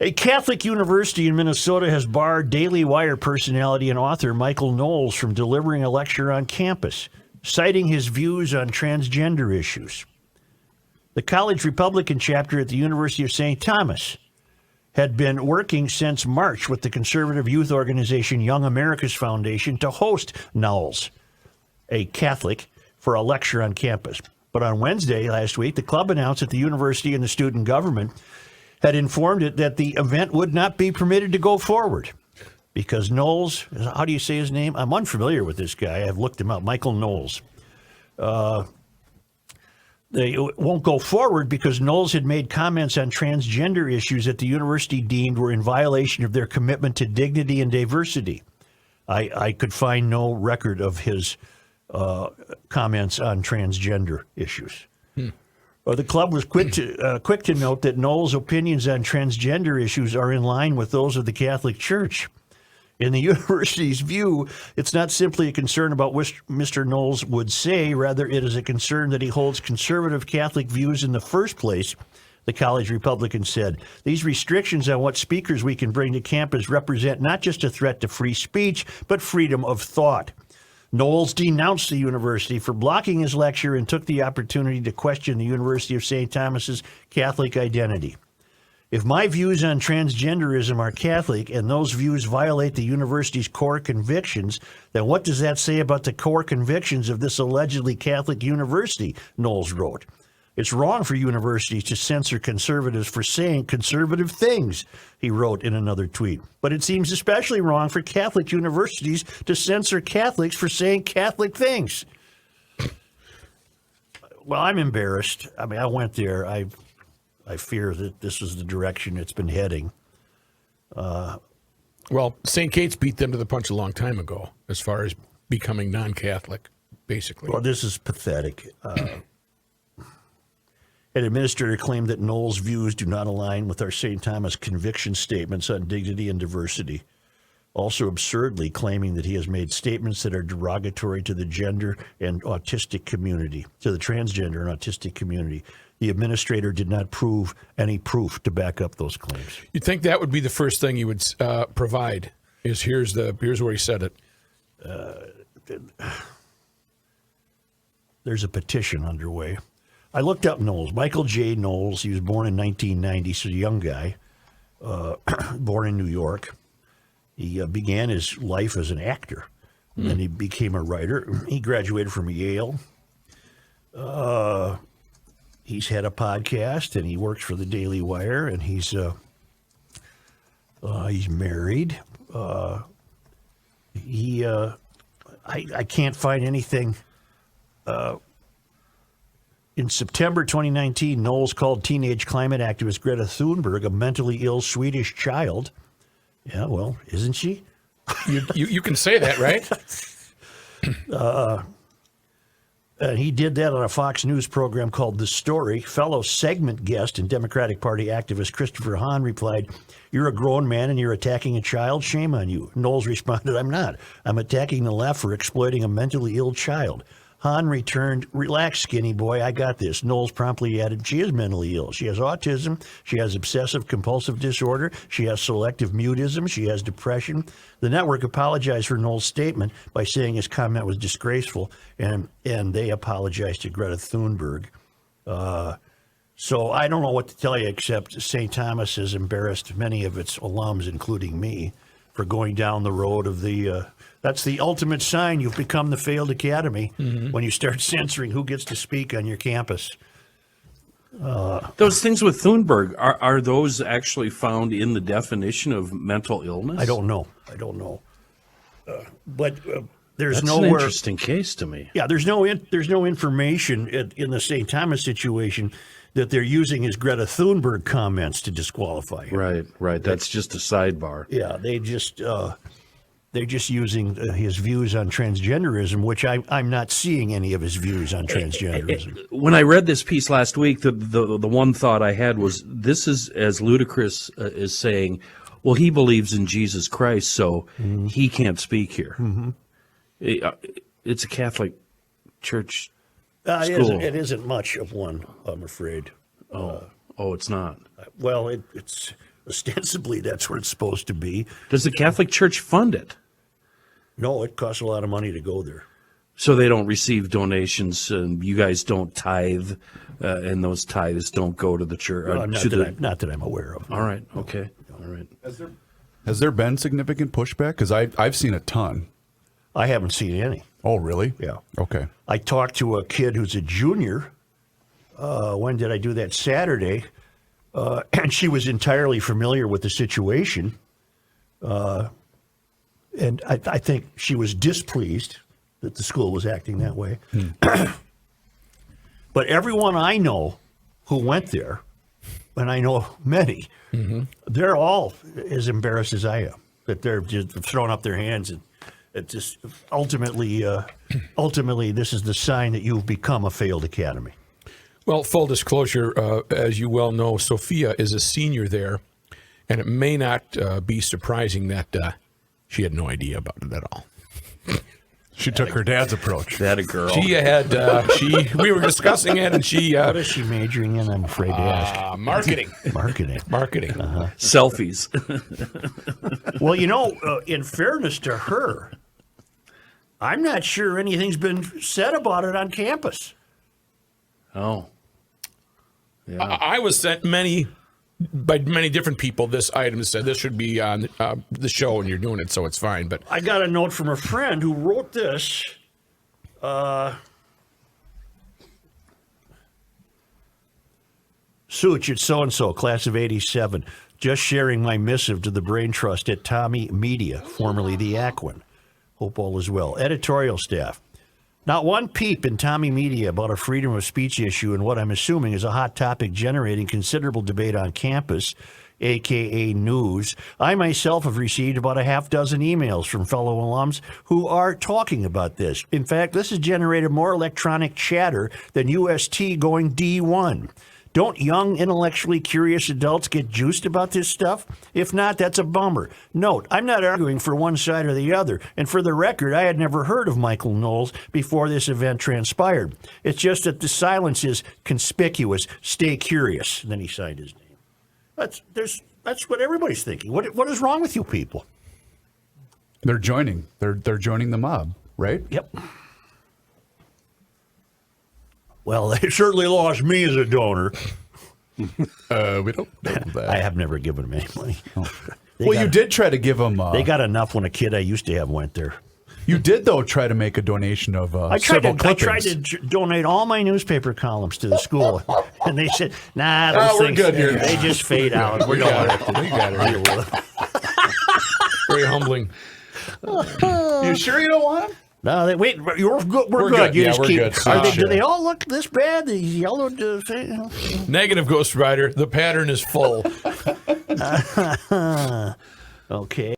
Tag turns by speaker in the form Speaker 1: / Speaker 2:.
Speaker 1: A Catholic university in Minnesota has barred Daily Wire personality and author Michael Knowles from delivering a lecture on campus, citing his views on transgender issues. The college Republican chapter at the University of St. Thomas had been working since March with the conservative youth organization Young America's Foundation to host Knowles, a Catholic, for a lecture on campus. But on Wednesday last week, the club announced that the university and the student government had informed it that the event would not be permitted to go forward because Knowles, how do you say his name? I'm unfamiliar with this guy. I've looked him up, Michael Knowles. They won't go forward because Knowles had made comments on transgender issues that the university deemed were in violation of their commitment to dignity and diversity. I could find no record of his comments on transgender issues. The club was quick to note that Knowles' opinions on transgender issues are in line with those of the Catholic Church. In the university's view, it's not simply a concern about what Mr. Knowles would say, rather it is a concern that he holds conservative Catholic views in the first place, the college Republican said. These restrictions on what speakers we can bring to campus represent not just a threat to free speech, but freedom of thought. Knowles denounced the university for blocking his lecture and took the opportunity to question the University of St. Thomas's Catholic identity. If my views on transgenderism are Catholic and those views violate the university's core convictions, then what does that say about the core convictions of this allegedly Catholic university? Knowles wrote. It's wrong for universities to censor conservatives for saying conservative things, he wrote in another tweet. But it seems especially wrong for Catholic universities to censor Catholics for saying Catholic things. Well, I'm embarrassed. I mean, I went there. I fear that this is the direction it's been heading.
Speaker 2: Well, St. Kate's beat them to the punch a long time ago as far as becoming non-Catholic, basically.
Speaker 1: Well, this is pathetic. An administrator claimed that Knowles' views do not align with our St. Thomas conviction statements on dignity and diversity, also absurdly claiming that he has made statements that are derogatory to the gender and autistic community, to the transgender and autistic community. The administrator did not prove any proof to back up those claims.
Speaker 2: You'd think that would be the first thing you would provide, is here's where he said it.
Speaker 1: There's a petition underway. I looked up Knowles, Michael J. Knowles. He was born in 1990, so a young guy, born in New York. He began his life as an actor, and then he became a writer. He graduated from Yale. He's had a podcast, and he works for the Daily Wire, and he's married. I can't find anything. In September 2019, Knowles called teenage climate activist Greta Thunberg a mentally ill Swedish child. Yeah, well, isn't she?
Speaker 2: You can say that, right?
Speaker 1: And he did that on a Fox News program called The Story. Fellow segment guest and Democratic Party activist Christopher Hahn replied, "You're a grown man and you're attacking a child? Shame on you." Knowles responded, "I'm not. I'm attacking the left for exploiting a mentally ill child." Hahn returned, "Relax, skinny boy, I got this." Knowles promptly added, "She is mentally ill. She has autism. She has obsessive compulsive disorder. She has selective mutism. She has depression." The network apologized for Knowles' statement by saying his comment was disgraceful, and they apologized to Greta Thunberg. So I don't know what to tell you, except St. Thomas has embarrassed many of its alums, including me, for going down the road of the... That's the ultimate sign you've become the failed academy, when you start censoring who gets to speak on your campus.
Speaker 3: Those things with Thunberg, are those actually found in the definition of mental illness?
Speaker 1: I don't know. But there's
Speaker 3: That's
Speaker 1: nowhere.
Speaker 3: an interesting case to me.
Speaker 1: Yeah, there's no information in the St. Thomas situation that they're using his Greta Thunberg comments to disqualify him.
Speaker 3: Right. That's just a sidebar.
Speaker 1: Yeah, they're just using his views on transgenderism, which I'm not seeing any of his views on transgenderism.
Speaker 3: When I read this piece last week, the one thought I had was, this is as ludicrous as saying, well, he believes in Jesus Christ, so he can't speak here. It's a Catholic church school.
Speaker 1: It isn't much of one, I'm afraid.
Speaker 3: Oh, it's not.
Speaker 1: Well, it's Ostensibly, that's what it's supposed to be.
Speaker 3: Does the Catholic Church fund it?
Speaker 1: No, it costs a lot of money to go there.
Speaker 3: So they don't receive donations, and you guys don't tithe, and those tithes don't go to the church.
Speaker 1: Not that I'm aware of.
Speaker 3: All right. Okay. All right.
Speaker 4: Has there been significant pushback? Because I've seen a ton.
Speaker 1: I haven't seen any.
Speaker 4: Oh, really?
Speaker 1: Yeah.
Speaker 4: Okay.
Speaker 1: I talked to a kid who's a junior. When did I do that? Saturday. And she was entirely familiar with the situation. And I think she was displeased that the school was acting that way. But everyone I know who went there, and I know many, they're all as embarrassed as I am, that they're just throwing up their hands. And it just ultimately, this is the sign that you've become a failed academy.
Speaker 2: Well, full disclosure, as you well know, Sophia is a senior there, and it may not be surprising that she had no idea about it at all.
Speaker 4: She took her dad's approach.
Speaker 3: That a girl.
Speaker 2: She had, we were discussing it, and she...
Speaker 1: What is she majoring in? I'm afraid to ask.
Speaker 2: marketing.
Speaker 1: Marketing.
Speaker 3: Selfies.
Speaker 1: Well, in fairness to her, I'm not sure anything's been said about it on campus.
Speaker 3: Oh. Yeah.
Speaker 2: I was sent by many different people this item that said this should be on the show, and you're doing it, so it's fine. But
Speaker 1: I got a note from a friend who wrote this. Such, it's so-and-so, class of 87. Just sharing my missive to the Brain Trust at Tommy Media, formerly the Aquin. Hope all is well. Editorial staff. Not one peep in Tommy Media about a freedom of speech issue and what I'm assuming is a hot topic generating considerable debate on campus, a.k.a. news. I myself have received about a half dozen emails from fellow alums who are talking about this. In fact, this has generated more electronic chatter than UST going D1. Don't young, intellectually curious adults get juiced about this stuff? If not, that's a bummer. Note, I'm not arguing for one side or the other, and for the record, I had never heard of Michael Knowles before this event transpired. It's just that the silence is conspicuous. Stay curious. And then he signed his name. That's what everybody's thinking. What is wrong with you people?
Speaker 4: They're joining. They're joining the mob, right?
Speaker 1: Yep. Well, they certainly lost me as a donor.
Speaker 4: We don't know that.
Speaker 1: I have never given them any money.
Speaker 4: You did try to give them.
Speaker 1: They got enough when a kid I used to have went there.
Speaker 4: You did, though, try to make a donation of several clippings.
Speaker 1: I tried to donate all my newspaper columns to the school, and they said, "Nah, those
Speaker 4: we're
Speaker 1: things,
Speaker 4: good here.
Speaker 1: They just fade out.
Speaker 2: We got it. Very humbling.
Speaker 4: You sure you don't want them?
Speaker 1: No, wait, you're good. We're good.
Speaker 2: good.
Speaker 1: You
Speaker 2: Yeah,
Speaker 1: just
Speaker 2: we're
Speaker 1: keep.
Speaker 2: good.
Speaker 1: Do they all look this bad? These yellow.
Speaker 2: Negative, Ghost Rider. The pattern is full.
Speaker 1: Okay.